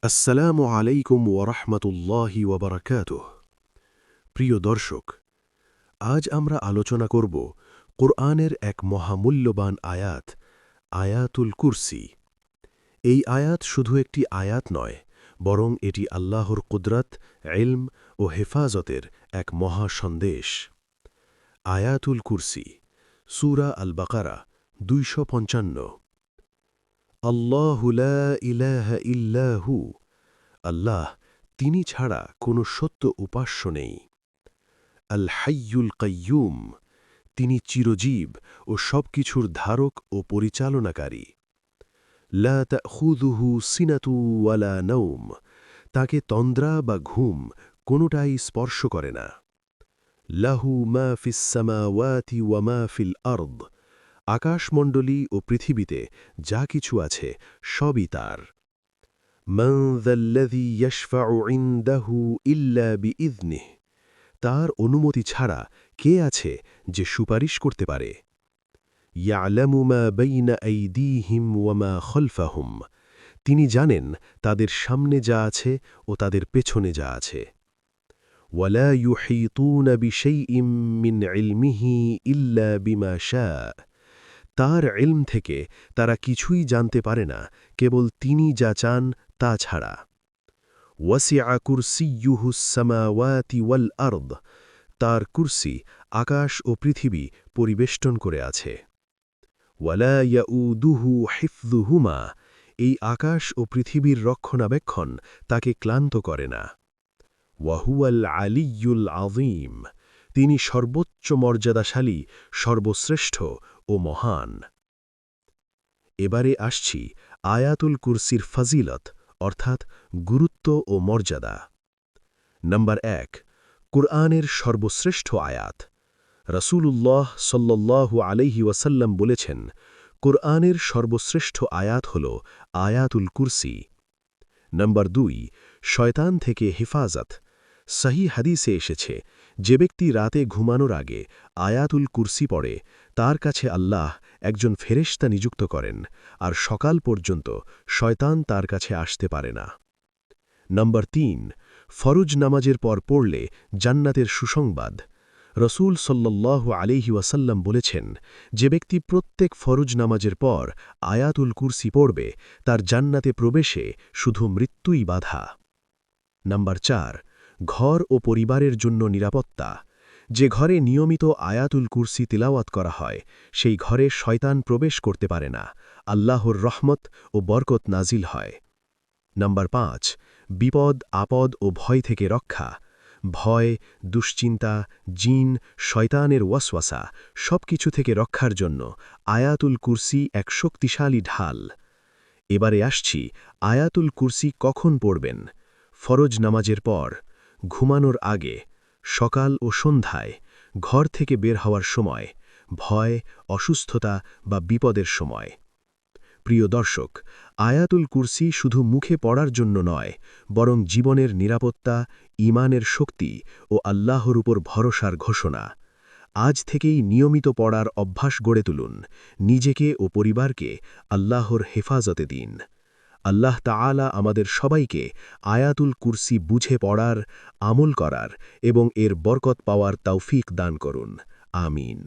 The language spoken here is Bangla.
আসসালামু আলাইকুম ওয়ারাহমাতুল্লাহি ওয়াবারাকাতুহ। প্রিয় দর্শক, আজ আমরা আলোচনা করব কোরআনের এক মহামূল্যবান আয়াত, আয়াতুল কুরসি। এই আয়াত শুধু একটি আয়াত নয়, বরং এটি আল্লাহর কুদরত, ইলম ও হেফাজতের এক মহা সন্দেশ। আয়াতুল কুরসি, সূরা আল বাকারা ২৫৫। আল্লাহু লা ইলাহা ইল্লা হু, আল্লাহ, তিনি ছাড়া কোনো সত্য উপাস্য নেই। আল হাইয়ুল কাইয়ুম, তিনি চিরজীব ও সবকিছুর ধারক ও পরিচালনাকারী। লা তাখুযুহু সিনাতু ওয়ালা নওম, তাকে তন্দ্রা বা ঘুম কোনোটাই স্পর্শ করে না। লাহু মা ফিস সামাওয়াতি ওয়া মা ফিল আরদ, আকাশমণ্ডলী ও পৃথিবীতে যা কিছু আছে সবই তার। মান যাল্লাযী ইয়াশফাউ ইনদাহু ইল্লা বিইযনিহ, তার অনুমতি ছাড়া কে আছে যে সুপারিশ করতে পারে। ইয়ালামু মা বাইনা আইদীহিম ওয়া মা খালফাহুম, তিনি জানেন তাদের সামনে যা আছে ও তাদের পেছনে যা আছে। ওয়ালা ইউহীতুনা বিশাইইম মিন ইলমিহি ইল্লা বিমা শা, তার ইলম থেকে তারা কিছুই জানতে পারে না কেবল তিনি যা চান তা ছাড়া। ওয়াসিআ কুরসিয়্যুহুস সামাওয়াতি ওয়াল আরদ, তার কুরসি আকাশ ও পৃথিবী পরিবেষ্টন করে আছে। ওয়ালা ইয়াউদুহু হিফযুহুমা, এই আকাশ ও পৃথিবীর রক্ষণাবেক্ষণ তাকে ক্লান্ত করে না। ওয়াহুয়াল আলিয়্যুল আযীম, তিনি সর্বোচ্চ মর্যাদাশালী, সর্বশ্রেষ্ঠ ও মহান। এবারে আসছি আয়াতুল কুরসির ফজিলত, অর্থাৎ গুরুত্ব ও মর্যাদা। নম্বর ১, কুরআনের সর্বশ্রেষ্ঠ আয়াত। রাসূলুল্লাহ সাল্লাল্লাহু আলাইহি ওয়াসাল্লাম বলেছেন, কুরআনের সর্বশ্রেষ্ঠ আয়াত হল আয়াতুল কুরসি। নম্বর ২, শয়তান থেকে হেফাজত। সহিহ হাদিসে এসেছে, যে ব্যক্তি রাতে ঘুমানোর আগে আয়াতুল কুরসি পড়ে, তার কাছে আল্লাহ একজন ফেরেশতা নিযুক্ত করেন, আর সকাল পর্যন্ত শয়তান তার কাছে আসতে পারে না। নম্বর ৩, ফরজ নামাজের পর পড়লে জান্নাতের সুসংবাদ। রসূল সাল্লাল্লাহু আলাইহি ওয়াসাল্লাম বলেছেন, যে ব্যক্তি প্রত্যেক ফরজ নামাজের পর আয়াতুল কুরসি পড়বে, তার জান্নাতে প্রবেশে শুধু মৃত্যুই বাধা। নম্বর ৪, ঘর ও পরিবারের জন্য নিরাপত্তা। যে ঘরে নিয়মিত আয়াতুল কুরসি তিলাওয়াত করা হয়, সেই ঘরে শয়তান প্রবেশ করতে পারে না, আল্লাহর রহমত ও বরকত নাজিল হয়। নম্বর ৫, বিপদ আপদ ও ভয় থেকে রক্ষা। ভয়, দুশ্চিন্তা, জিন, শয়তানের ওয়াসওয়াসা সবকিছু থেকে রক্ষার জন্য আয়াতুল কুরসি এক শক্তিশালী ঢাল। এবারে আসছি আয়াতুল কুরসি কখন পড়বেন। ফরজ নামাজের পর, ঘুমানোর আগে, সকাল ও সন্ধ্যায়, ঘর থেকে বের হওয়ার সময়, ভয়, অসুস্থতা বা বিপদের সময়। প্রিয় দর্শক, আয়াতুল কুরসি শুধু মুখে পড়ার জন্য নয়, বরং জীবনের নিরাপত্তা, ঈমানের শক্তি ও আল্লাহর উপর ভরসার ঘোষণা। আজ থেকেই নিয়মিত পড়ার অভ্যাস গড়ে তুলুন, নিজেকে ও পরিবারকে আল্লাহর হেফাজতে দিন। আল্লাহ তাআলা আমাদের সবাইকে আয়াতুল কুরসি বুঝে পড়ার, আমল করার এবং এর বরকত পাওয়ার তৌফিক দান করুন। আমিন।